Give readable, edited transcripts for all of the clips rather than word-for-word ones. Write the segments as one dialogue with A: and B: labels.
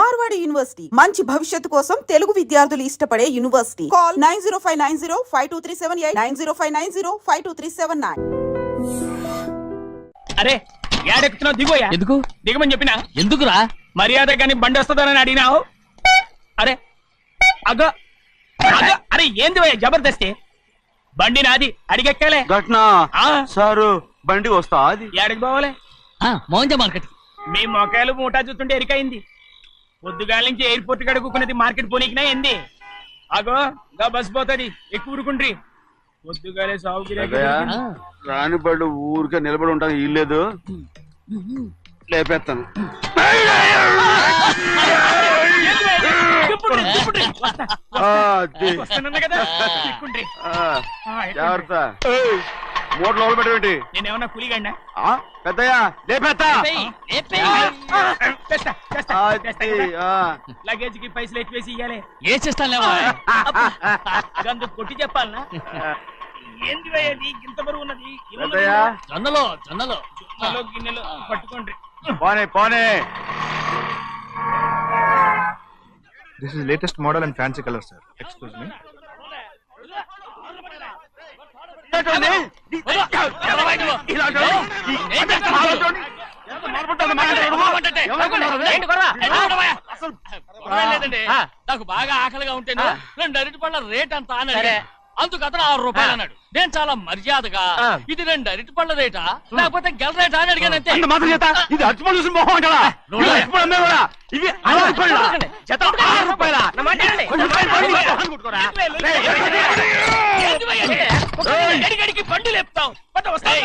A: Marwadi university మంచి భవిష్యత్తు కోసం తెలుగు విద్యార్థులు ఇష్టపడే యూనివర్సిటీ. కాల్ 9059052378 9059052379.
B: అరే ఏడెక్కుతున్నావు దిగోయా.
C: ఎందుకు
B: దిగమని చెప్పినా
C: ఎందుకురా?
B: మర్యాద కానీ బండి వస్తుందని అడిగినావు. అరే అగో అగో అరే ఏంది భయ్యా జబర్దస్తి. బండి నాది అడిగెక్కాలే
D: ఘట్నా సారు బండి వస్తా అది
B: ఏడకి పోవాలే.
C: మోహన్జా మార్కెట్.
B: మీ మొక్కలు మూటా చూస్తుంటే ఎరికైంది. పొద్దుగాల నుంచి ఎయిర్పోర్ట్ కడుక్కున్నది మార్కెట్ పోనీకినా ఏంది. అగో గా బస్ పోతుంది ఎక్కువ ఊరుకుండ్రి. పొద్దుగాలే సాగుకి
D: రాని బళ్ళు ఊరికే నిలబడి ఉంటాను ఇల్లేదు లేపేస్తాను. జాగ్రత్త మూట లోపల పెట్టేటి.
B: నేనేమన్నా కూలిగండా
D: పెద్దయ్యా లేపేస్తా.
B: లగేజ్ కి పైసలు ఎట్టివేసి ఇయ్యాలి.
C: ఏ చేస్తాను
B: గందు కొట్టి చెప్పాలనా ఏంది భయ్యది ఇంత బరువు ఉన్నది.
C: జొన్నలో జొన్నలో
B: గిన్నెలో పట్టుకోండి.
D: పోనే పోనే.
E: This is latest model and fancy color, sir. Excuse me.
C: నాకు బాగా ఆకలిగా ఉంటే 2 అరటిపళ్ళ రేట్ అంతా అన్నాడు. అందుకు అతను 6 రూపాయలు అన్నాడు. నేను చాలా మర్యాదగా ఇది 2 అరటిపళ్ళ రేటా లేకపోతే గెల రేటా అని అడిగానంతే.
D: ఇది అర్చుపడి చూసి మొహం అంటారా? ఇవి 6 రూపాయల
B: బండి లేపుతావు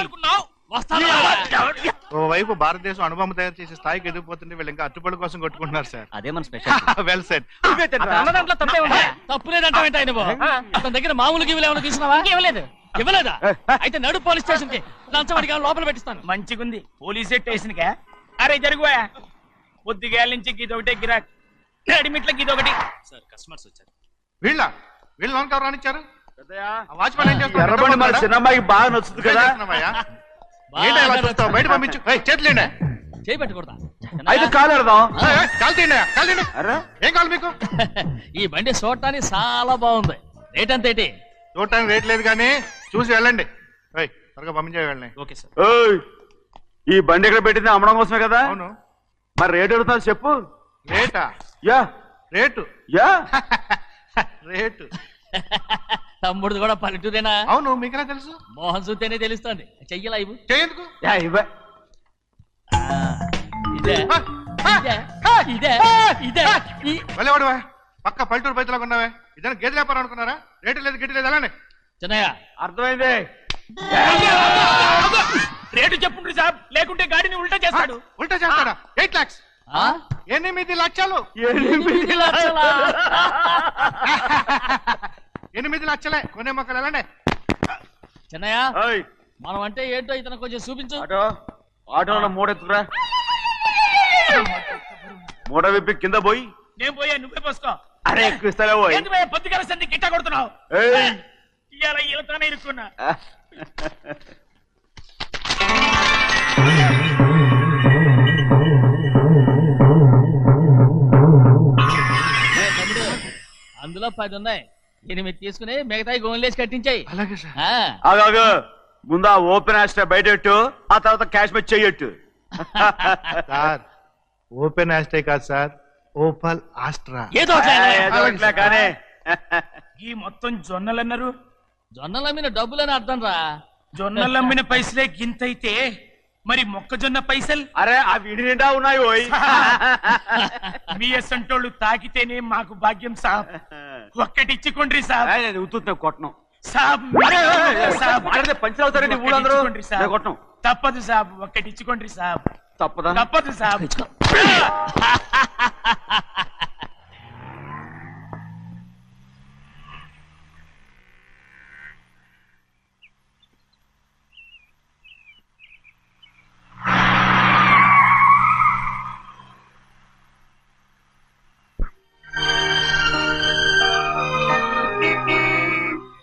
B: అనుకున్నావు.
E: ఓవైపు భారతదేశం అనుభవం తయారు చేసే స్థాయికి ఎదిగిపోతుంటే వీళ్ళు ఇంకా అట్టుపడి కోసం కొట్టుకుంటున్నారు సార్.
C: అదే మన స్పెషల్.
E: Well set.
B: దాంట్లో తప్పే ఉంటా.
C: తప్పు లేదంటే అతని దగ్గర మామూలు గివ్వులు ఏమైనా తీసుకున్నావా? ఇవ్వలేదా? అయితే నడు పోలీస్ స్టేషన్ కి లంచం అడిగా లోపల పెట్టిస్తాను.
B: మంచిగుంది పోలీస్ స్టేషన్ కా. అరే జరుగుయా పొద్దుగాల నుంచి గీదొకటే గిరాక్ అడిమిట్ల గీదొకటి.
C: సార్ కస్టమర్స్ వచ్చారు.
E: వీళ్ళ లోన్ కవర్ రానిచ్చారు. వాచ్మెన్ ఏం చేస్తారు?
D: ఎర్రబండి మన చిన్నమ్మాయికి బాగా నచ్చుతుంది కదా.
E: బయట పంపించు. చేతులేండి.
C: చేయి పెట్టకూడదా?
D: అయితే కాలు ఎడదాం.
E: ఏం కావాలి మీకు?
C: ఈ బండి చూడటానికి చాలా బాగుంది. రేట్ అంత ఏంటి?
E: చూడటానికి రేట్ లేదు కానీ చూసి వెళ్ళండి. త్వరగా పంపించే వెళ్ళండి.
C: Okay sir.
D: ఈ బండి ఇక్కడ పెట్టింది అమ్మడం కోసమే కదా.
E: అవును.
D: మరి రేట్ అడుగుతా చెప్పు.
E: రేటా?
D: Yeah
E: rate
D: yeah
E: rate.
C: తమ్ముడు కూడా పల్లెటూరేనా?
E: అవును. మీకెలా తెలుసు?
C: మోహన్ చూస్తేనే తెలుస్తుంది. చెయ్యలా ఇవ్వు.
E: చేయందుకు
C: ఇదే ఇదే ఇదే
E: వెళ్ళేవాడు పక్క పల్లెటూరు బయటలాగా ఉన్నావే. ఇదైనా గేదె వ్యాపారం అనుకున్నారా? రేటు లేదు గిట్టు లేదు అలానే.
C: చిన్నయ్య
D: అర్థమైంది.
B: రేటు చెప్పుండ్రి సాబ్ లేకుంటే గాడిని ఉల్టా చేస్తాడు.
E: ఉల్టా చేస్తాడా? 8 lakhs. 8 లక్షలు. 8 లక్షలే. కొనే మొక్కలు వెళ్ళండి.
C: చిన్నయ్య మనం అంటే ఏంటో ఇతను కొంచెం చూపించు.
D: ఆటోలో మూడెత్తుకురా. మూడ విప్పి కింద పోయి.
B: నేను పోయా నువ్వే పోసుకో.
D: అరే ఎక్కువ ఇస్తాలే పోయి.
B: పొద్దుగాల సంది గిట్ట కొడుతున్నావు. ఇవాళ ఈలతోనే ఇరుక్కున్నా.
C: అందులో 10 ఉన్నాయి. 8 తీసుకుని మిగతాయి గోన్లేసి కట్టించాయి.
E: అలాగే సార్.
D: ఆగాగు. ముందా ఓపెన్ ఆస్ట్రా బయటెట్టు, ఆ తర్వాత క్యాష్ మెచ్ చెయ్యట్టు.
E: సార్ ఓపెన్ ఆస్ట్రే కాదు సార్, ఓపల్ ఆస్ట్రా.
C: ఏదో
D: కానీ
B: ఈ మొత్తం జొన్నలు అన్నారు.
C: జొన్నలు అమ్మిన డబ్బులని అర్థం రా.
B: జొన్నలు అమ్మిన పైసలే గింతైతే మరి మొక్కజొన్న పైసలు?
D: అరే ఆ విడి నిండా ఉన్నాయి. పోయి
B: మీ అసంటోళ్ళు తాకితేనే మాకు భాగ్యం సాబ్. ఒక్కటిచ్చుకోండి సాబ్.
D: ఉత్తున్నా కొట్టను
B: సాబ్.
D: పంచులు అవుతారండి ఊళ్ళందరూ. కొట్టను.
B: తప్పదు సాబ్. ఒక్కటిచ్చుకోండి సాబ్.
D: తప్పదా?
B: తప్పదు సాబ్.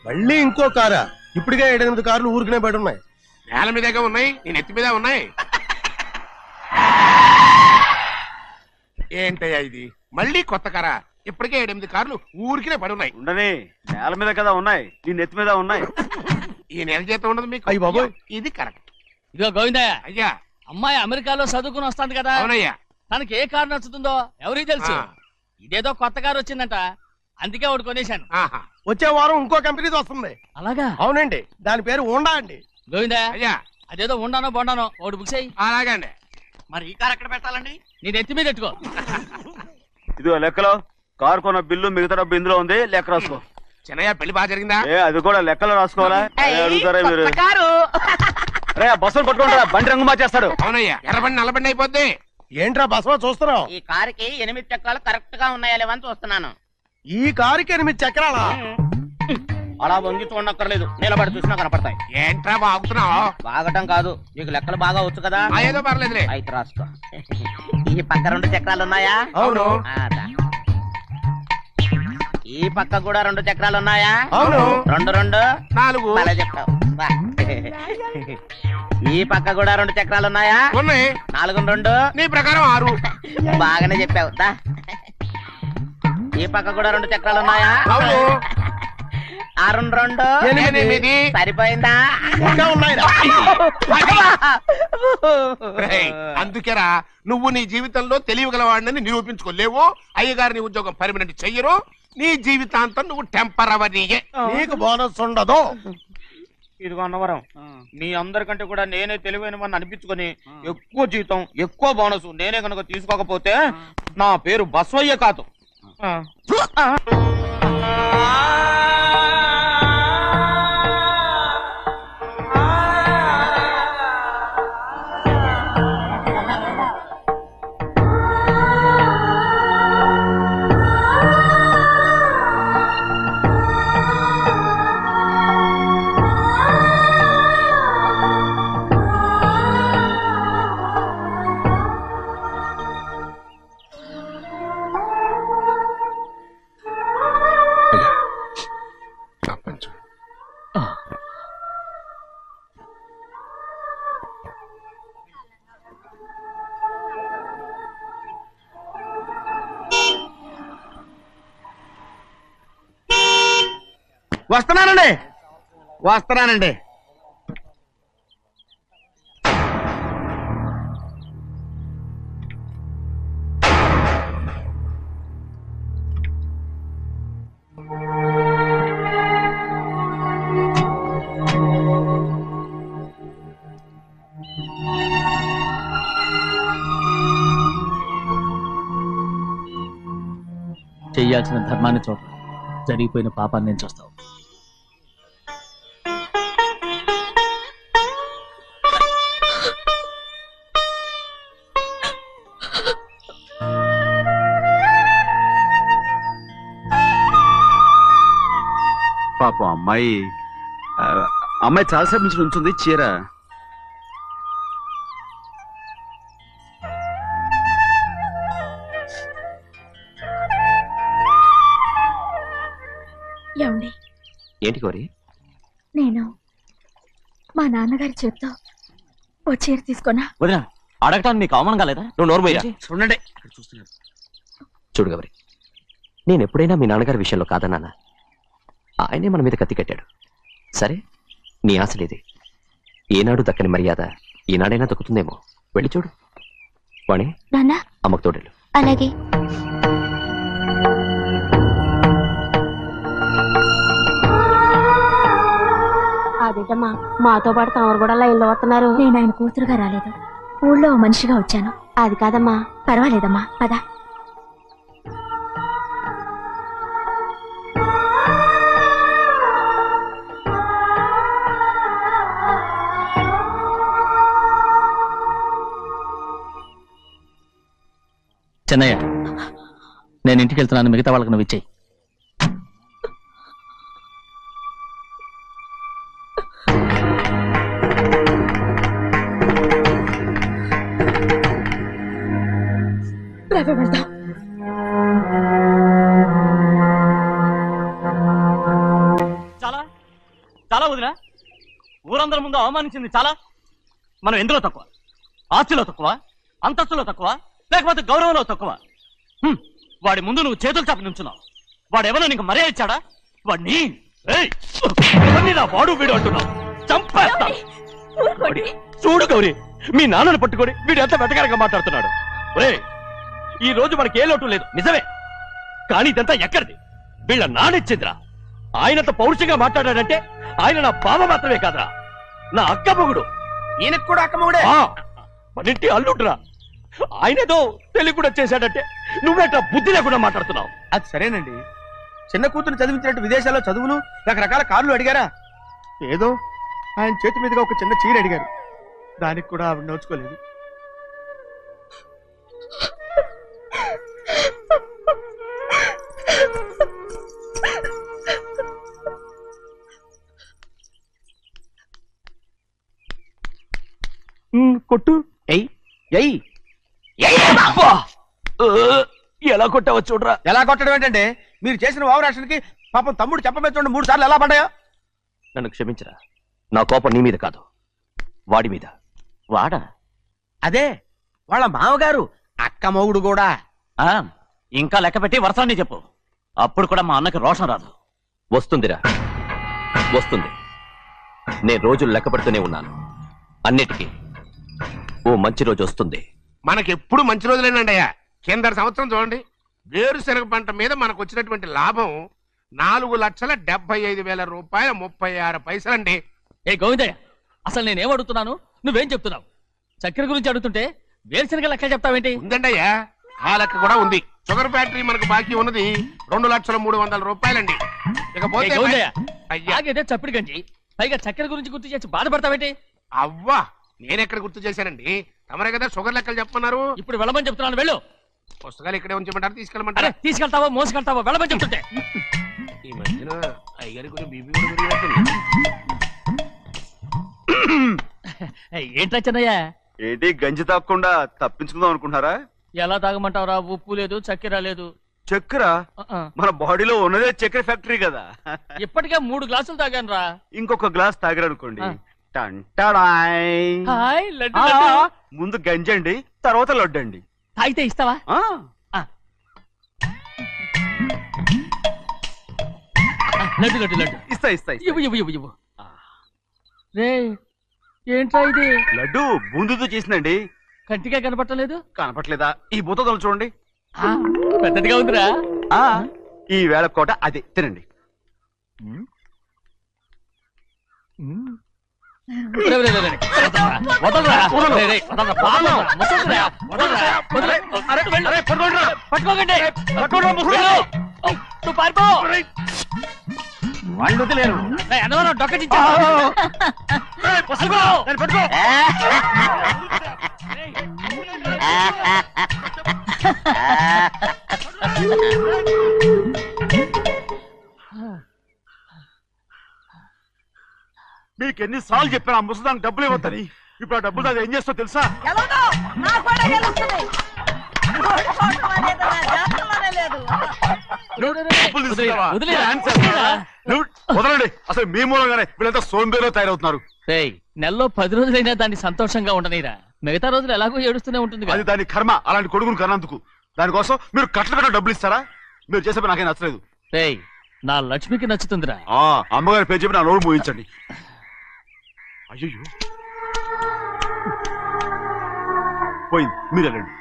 F: మళ్ళీ ఇంకో కారా? ఇప్పటికే 7-8 కార్లు ఊరికనే బయట ఉన్నాయి.
G: నేల మీదగా ఉన్నాయి, నేను ఎత్తి మీద ఉన్నాయి. ఏంటయ్యా ఇది? మళ్ళీ కొత్త కారా? ఇప్పటికే 8 కార్లు ఊరికినే పడి ఉన్నాయి.
D: ఉండని, నేల మీద కదా ఉన్నాయి, నీ నెత్తి మీద ఉన్నాయి.
G: ఈ నెల జీతం ఉండదు మీకు.
F: అయ్య బాబోయ్.
G: ఇది కరెక్ట్.
C: ఇదిగో గోవిందయ్య,
G: అయ్యా.
C: అమ్మాయి అమెరికాలో చదువుకుని వస్తాంది కదా,
G: అవునయ్యా.
C: తనకి ఏ కారు నచ్చుతుందో ఎవరికి తెలుసు.
G: ఆ.
C: ఇదేదో కొత్త కారు వచ్చిందంట, అందుకే ఒకటి కొనేశాను.
G: ఆహా.
F: వచ్చే వారం ఇంకో కంపెనీది వస్తుంది.
C: అలాగా?
F: అవునండి, దాని పేరు ఉండా అండి.
C: గోవిందయ్య,
G: అయ్యా.
C: అదేదో ఉండానో బొండానో ఒకటి బుక్ చేయి.
G: అలాగండి.
C: మరి ఈ కారు ఎక్కడ పెట్టాలండి? నేను ఎత్తి మీద పెట్టుకో.
D: ఇదిగో లెక్కలో కారు కొన్న బిల్లు మిగతా డబ్బు ఇందులో ఉంది, లెక్క రాసుకో.
G: చిన్నయ్య పెళ్లి బాగా జరిగిందా?
D: అది కూడా లెక్కలో రాసుకోవాలా? అడుగుతారా మీరు? రే బస్సులు పట్టుకుంటారా, బండి రంగు మార్చేస్తాడు.
G: అవునయ్యా, ఎర్రబండి నల్లబండి అయిపోద్ది.
F: ఏంట్రా బసవా చూస్తున్నావు?
H: ఈ కారుకి 8 చక్రాలు కరెక్ట్ గా ఉన్నాయా లేవని చూస్తున్నాను.
F: ఈ కారుకి 8 చక్రాలా?
H: అలా వంగి చూడక్కర్లేదు, నిలబడి చూసినా కనపడతాయి.
G: ఏంట్రా బాగుతున్నావు?
H: బాగటం కాదు, నీకు లెక్కలు బాగా వచ్చు కదా.
G: ఏదో పర్లేదులే.
H: అయితే రాసుకో. ఈ పక్క 2 చక్రాలు ఉన్నాయా?
F: అవును.
H: ఈ పక్క కూడా 2 చక్రాలు ఉన్నాయా?
F: అవును.
H: 2 2
G: 4
H: అలా చెప్తావు. బా. ఈ పక్క కూడా 2 చక్రాలు ఉన్నాయా?
G: ఉన్నాయి.
H: 4 2
G: నీ ప్రకారం 6.
H: బాగానే చెప్పావు. దా. ఈ పక్క కూడా 2 చక్రాలు ఉన్నాయా?
G: అవును.
H: 6 2
G: 8.
H: సరిపోయిందా?
F: ఇంకా ఉన్నాయిరా.
G: రేయ్, అందుకేరా నువ్వు నీ జీవితంలో తెలియగలవాడిని నిరూపించుకోలేవు. అయ్యగారిని ఉద్యోగం పర్మనెంట్ చెయ్యరు. నీ జీవితాంతం నువ్వు టెంపరవరీయే.
F: నీకు బోనస్ ఉండదు.
H: ఇదిగో అన్నవరం, మీ అందరికంటే కూడా నేనే తెలివైన వాడిని అనిపించుకొని ఎక్కువ జీతం ఎక్కువ బోనస్ నేనే కనుక తీసుకోకపోతే నా పేరు బస్వయ్య కాదు. వస్తున్నానండి.
C: చెయ్యాల్సిన ధర్మాన్ని చూడ, జరిగిపోయిన పాపాన్ని నేను చూస్తావు.
D: పాపం అమ్మాయి చాలాసేపు నుంచి ఉంచుంది చీర.
I: ఏమండి?
J: ఏంటి కోరి?
I: నేను మా నాన్నగారి చేత్తో ఓ చీర తీసుకున్నా.
J: వదినా, అడగటానికి నీకు అవమానం కాలేదా? నువ్వు నోరు మూయరా.
H: చూడండి,
J: చూడు గౌరి, నేను ఎప్పుడైనా మీ నాన్నగారి విషయంలో కాదన్నానా? ఆయనే మన మీద కత్తి కట్టాడు. సరే, నీ ఆశలేది. ఏనాడు దక్కని మర్యాద ఈనాడైనా దక్కుతుందేమో. వెళ్ళి చూడు. వాణి,
I: నాన్న,
J: అమ్మకు తోడేళ్ళు.
I: అలాగే. అదేటమ్మా, మాతో పాటు తమరు కూడా లైన్లో వస్తున్నారు. నేను ఆయన కూతురుగా రాలేదు, ఊళ్ళో మనిషిగా వచ్చాను. అది కాదమ్మా. పర్వాలేదమ్మా, పద.
C: చెన్నయ్య, నేను ఇంటికి వెళ్తున్నాను, మిగతా వాళ్ళకి నువ్వు ఇచ్చేయి. చాలా చాలా వదినా, ఊరందరి ముందు అవమానించింది చాలా. మనం ఎందులో తక్కువ? ఆస్తిలో తక్కువ, అంతస్తులో తక్కువ, లేకపోతే గౌరవంలో తక్కువ? వాడి ముందు నువ్వు చేతులు చాపి నుంచున్నావు. వాడెవరో నీకు మర్యాద ఇచ్చాడా? వాడిని వాడు వీడు అంటున్నావు, చంపేస్తా. చూడు గౌరీ, మీ నాన్నను పట్టుకొని వీడు ఎంత వెతకారంగా మాట్లాడుతున్నాడు. ఈ రోజు మనకి ఏ లోటు లేదు నిజమే, కానీ ఇదంతా ఎక్కడిది? వీళ్ళ నానిచ్చిందిరా. ఆయనంత పౌరుషంగా మాట్లాడాడంటే ఆయన నా బావ మాత్రమే కాదురా, నా అక్క మొగుడు.
H: ఈయనకు కూడా అక్కమ్మగుడే.
C: మనింటి అల్లుడురా. ఆయనేదో తెలివి కూడా చేశాడంటే నువ్వేట బుద్ధి లేకుండా మాట్లాడుతున్నావు.
H: అది సరేనండి, చిన్న కూతురు చదివించినట్టు విదేశాల్లో చదువులు రకరకాల కార్లు అడిగారా? ఏదో ఆయన చేతి మీదుగా ఒక చిన్న చీర అడిగారు, దానికి కూడా ఆవిడ నోచుకోలేదు.
C: కొట్టు. ఎలా కొట్టావో చూడరా.
H: ఎలా కొట్టడం ఏంటంటే మీరు చేసిన వావరాక్షణకి పాపం తమ్ముడు చెప్పబెట్టండి 3 సార్లు ఎలా పడ్డాయో.
J: నన్ను క్షమించరా, నా కోపం నీ మీద కాదు, వాడి మీద.
H: వాడా? అదే వాళ్ళ మామగారు అక్క మొగుడు కూడా.
C: ఇంకా లెక్క పెట్టి వరసాన్ని చెప్పు, అప్పుడు కూడా మా అన్నకి రోషం రాదు.
J: వస్తుందిరా, వస్తుంది. నేను రోజులు లెక్క పెడుతూనే ఉన్నాను. అన్నిటికీ ఓ మంచి రోజు వస్తుంది.
G: మనకెప్పుడు మంచి రోజులేనండి అయ్యా. కింద సంవత్సరం చూడండి, వేరుశనగ పంట మీద మనకు వచ్చినటువంటి లాభం 4,75,000 రూపాయల 36 పైసలండి.
C: ఏ గోవిందయ్య, అసలు నేనేం అడుగుతున్నాను, నువ్వేం చెప్తున్నావు? చక్కెర గురించి అడుగుతుంటే వేరుశనగ లెక్క చెప్తావేంటి?
G: ఉందండి అయ్యా, ఆ లెక్క కూడా ఉంది. షుగర్ ఫ్యాక్టరీ మనకు బాకీ ఉన్నది 2,300,000 రూపాయలండి. ఇకపోతే
C: ఆగేదే చప్పిడి గంజి, పైగా చక్కెర గురించి గుర్తు చేసి బాధపడతావేంటి?
G: అవ్వా, నేనెక్కడ గుర్తు చేశానండి, తమరే కదా షుగర్ లెక్కలు చెప్పమన్నారు.
C: ఇప్పుడు వెళ్ళమని చెప్తున్నాను, వెళ్ళు.
G: పుస్తకాలు ఇక్కడే ఉంచమంటారు, తీసుకెళ్ళమంటారా?
C: తీసుకెళ్తావో మోసుకెళ్తావో వెళ్ళమని చెప్తుంటే.
G: ఈ మధ్యన అయ్యారి కొంచెం బీపీ కూడా పెరిగినట్టుంది.
C: ఏంట్రా చిన్నయ్య,
D: ఏంటి గంజి తాగకుండా తప్పించుకుందాం అనుకుంటున్నారా?
C: ఎలా తాగమంటావురా? ఉప్పు లేదు, చక్కెర లేదు.
D: చక్కెర మన బాడీలో ఉన్నదే చక్కెర ఫ్యాక్టరీ కదా.
C: ఇప్పటికే 3 గ్లాసులు తాగాను రా.
D: ఇంకొక గ్లాస్ తాగారనుకోండి,
C: హాయ్, లడ్డు, లడ్డు.
D: ముందు గంజండి, తర్వాత లడ్డండి.
C: తాగితే ఇస్తావా? లడ్డు లడ్డు లడ్డు
D: ఇస్తా ఇస్తా ఇస్తా.
C: ఇవ్వు ఇవ్వు ఇవ్వు ఇవ్వు. రే, ఏంట్రా ఇది?
D: లడ్డు బూందుతో చేసిందండి.
C: కంటిగా కనపట్టలేదు.
D: కనపట్లేదా? ఈ బూతలు చూడండి,
C: పెద్దదిగా ఉందిరా.
D: ఈ వేళ కోట అదే తినండి.
C: వాళ్ళు వదిలేరు. డొక్కచించా.
D: మీకు ఎన్నిసార్లు చెప్పాను ఆ ముసదానికి డబ్బులు ఇవ్వద్దని. ఇప్పుడు ఆ డబ్బులు అది ఏం చేస్తో తెలుసా? వదలండి, అసలు మీ మూలంగానే వీళ్ళంతా సోంబేలో తయారవుతున్నారు.
C: నెలలో 10 రోజులైనా దాన్ని సంతోషంగా ఉండనీరా. మిగతా రోజులు ఎలాగో ఏడుస్తూనే ఉంటుంది.
D: అది దాని కర్మ, అలాంటి కొడుకును కన్నందుకు. దానికోసం మీరు కట్ల డబ్బులు ఇస్తారా? మీరు చేసే పని నాకేం నచ్చలేదు.
C: నా లక్ష్మికి నచ్చుతుందిరా.
D: అమ్మగారి పేరు చెప్పి నా నోరు మూయించండి. అయ్యో పోయింది, మీరు వెళ్ళండి.